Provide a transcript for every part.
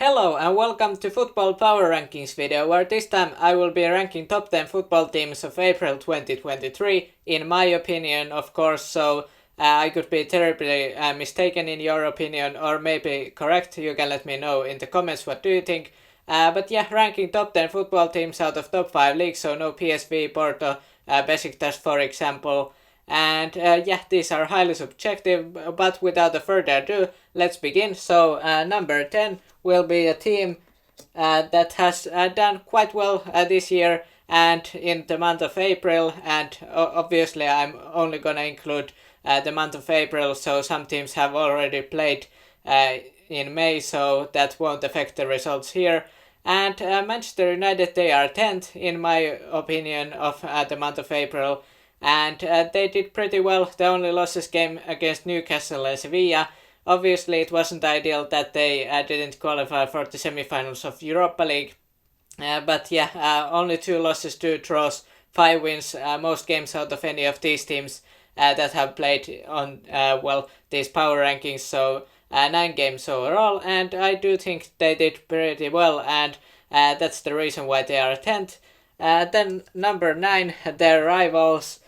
Hello and welcome to Football Power Rankings video, where this time I will be ranking top 10 football teams of April 2023, in my opinion of course, so I could be terribly mistaken in your opinion or maybe correct. You can let me know in the comments what do you think. But yeah, ranking top 10 football teams out of top 5 leagues, so no PSV, Porto, Besiktas for example. And yeah, these are highly subjective, but without further ado, let's begin. So number 10 will be a team that has done quite well this year and in the month of April, and obviously I'm only gonna include the month of April, so some teams have already played in May, so that won't affect the results here. And Manchester United, they are 10th in my opinion of the month of April, and they did pretty well. The only losses came against Newcastle and Sevilla. Obviously it wasn't ideal that they didn't qualify for the semi-finals of Europa League, but yeah, only 2 losses, 2 draws, 5 wins, most games out of any of these teams that have played on these power rankings, so 9 games overall, and I do think they did pretty well, and that's the reason why they are 10th. Then number 9, their rivals,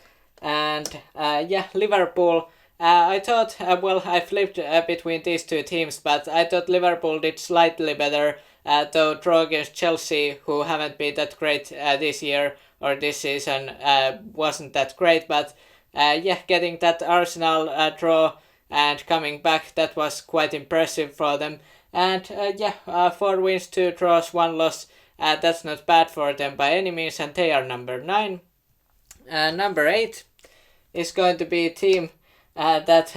and yeah, Liverpool. I thought, I flipped between these two teams, but I thought Liverpool did slightly better, though draw against Chelsea, who haven't been that great this year or this season, wasn't that great, but yeah, getting that Arsenal draw and coming back, that was quite impressive for them. And yeah, 4 wins, 2 draws, 1 loss, that's not bad for them by any means, and they are number 9. Number 8 is going to be a team that,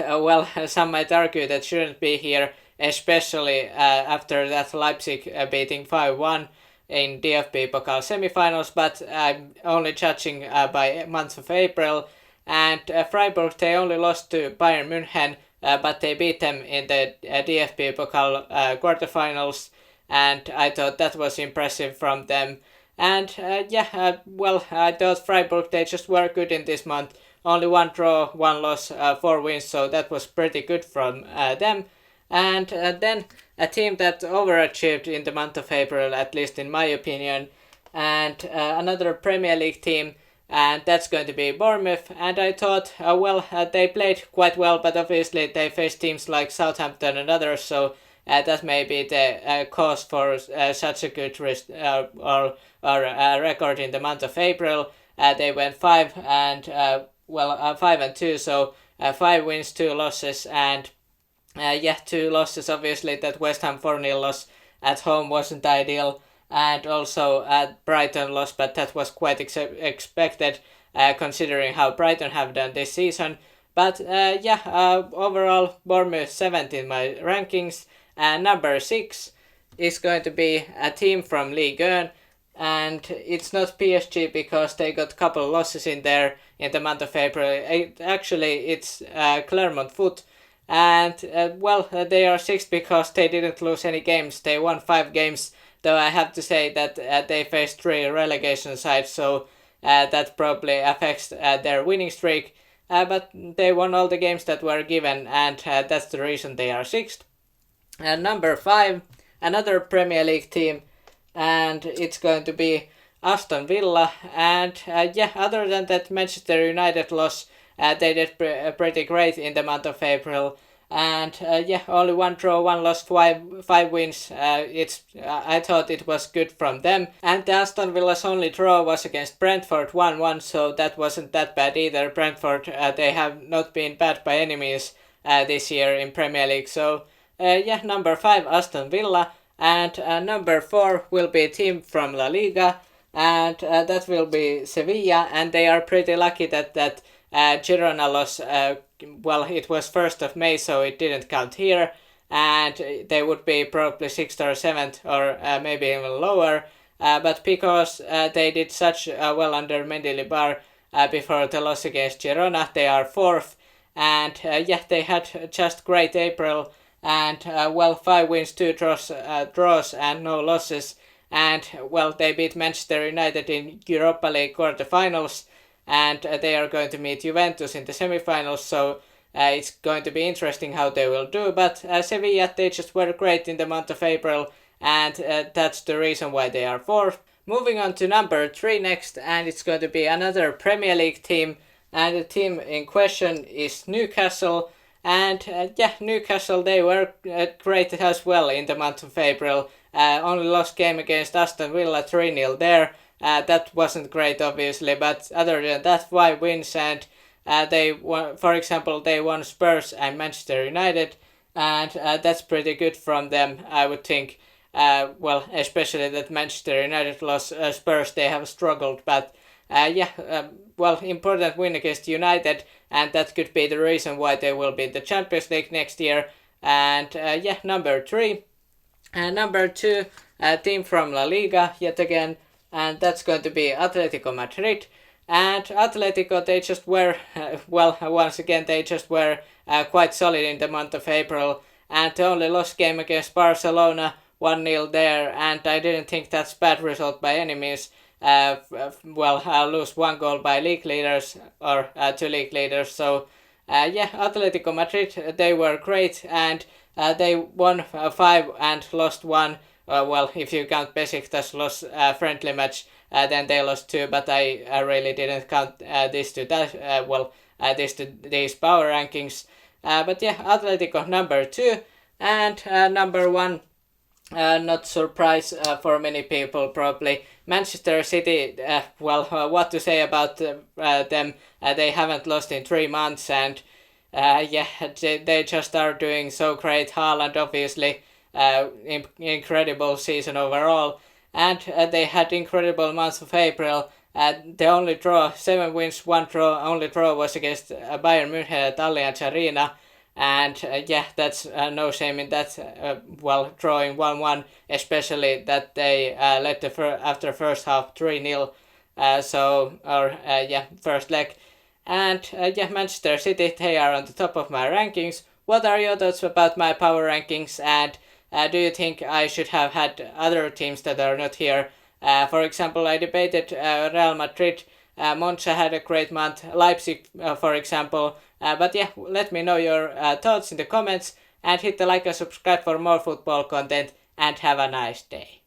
some might argue that shouldn't be here, especially after that Leipzig beating 5-1 in DFB Pokal semifinals, but I'm only judging by month of April. And Freiburg, they only lost to Bayern München, but they beat them in the DFB Pokal quarterfinals, and I thought that was impressive from them. And I thought Freiburg, they just were good in this month. Only 1 draw, 1 loss, 4 wins, so that was pretty good from them. And then a team that overachieved in the month of April, at least in my opinion, and another Premier League team, and that's going to be Bournemouth. And I thought, they played quite well, but obviously they faced teams like Southampton and others, so that may be the cause for such a good record in the month of April. They went 5 and 5-2, so 5 wins, 2 losses, and 2 losses. Obviously, that West Ham 4-0 loss at home wasn't ideal, and also Brighton lost, but that was quite expected considering how Brighton have done this season. But overall, Bournemouth 7th in my rankings. Number 6 is going to be a team from Ligue 1, and it's not PSG because they got a couple losses in there in the month of April. It's Clermont Foot, and they are 6th because they didn't lose any games. They won 5 games, though I have to say that they faced 3 relegation sides, so that probably affects their winning streak. But they won all the games that were given, and that's the reason they are 6th. And number 5, another Premier League team, and it's going to be Aston Villa. And other than that Manchester United loss, they did pretty great in the month of April. And only 1 draw, 1 loss, 5 wins. I thought it was good from them. And the Aston Villa's only draw was against Brentford 1-1, so that wasn't that bad either. Brentford, they have not been bad by any means this year in Premier League. So number 5, Aston Villa. And number 4 will be a team from La Liga, and that will be Sevilla. And they are pretty lucky that Girona loss. It was 1st of May, so it didn't count here, and they would be probably 6th or 7th or maybe even lower. But because they did such well under Mendilibar before the loss against Girona, they are 4th. And they had just great April. And 5 wins, 2 draws and no losses. And they beat Manchester United in Europa League quarterfinals, and they are going to meet Juventus in the semifinals, so it's going to be interesting how they will do. But Sevilla, they just were great in the month of April, and that's the reason why they are fourth. Moving on to number 3 next, and it's going to be another Premier League team, and the team in question is Newcastle. And Newcastle, they were great as well in the month of April. Only lost game against Aston Villa 3-0 there. That wasn't great, obviously, but other than that, 5 wins, and they won. For example, they won Spurs and Manchester United, and that's pretty good from them, I would think. Especially that Manchester United lost Spurs, they have struggled, but important win against United, and that could be the reason why they will be in the Champions League next year. And number 3. Number 2, team from La Liga yet again, and that's going to be Atletico Madrid. And Atletico, they just were, once again, they just were quite solid in the month of April, and the only lost game against Barcelona, 1-0 there, and I didn't think that's bad result by any means. Lose 1 goal by league leaders, or 2 league leaders, so Atletico Madrid, they were great, and they won 5 and lost 1. If you count Besiktas lost friendly match, then they lost 2, but I really didn't count this to these power rankings. Atletico number 2, and number 1, not surprise for many people probably, Manchester City. What to say about them? They haven't lost in 3 months, and they just are doing so great. Haaland, obviously, incredible season overall, and they had incredible months of April. The only draw, 7 wins, 1 draw, only draw was against Bayern München at Allianz Arena. And that's no shame in that. Drawing 1-1, especially that they led after first half 3-0. First leg. And Manchester City, they are on the top of my rankings. What are your thoughts about my power rankings? And do you think I should have had other teams that are not here? For example, I debated Real Madrid. Monza had a great month, Leipzig, for example. Let me know your thoughts in the comments, and hit the like and subscribe for more football content, and have a nice day.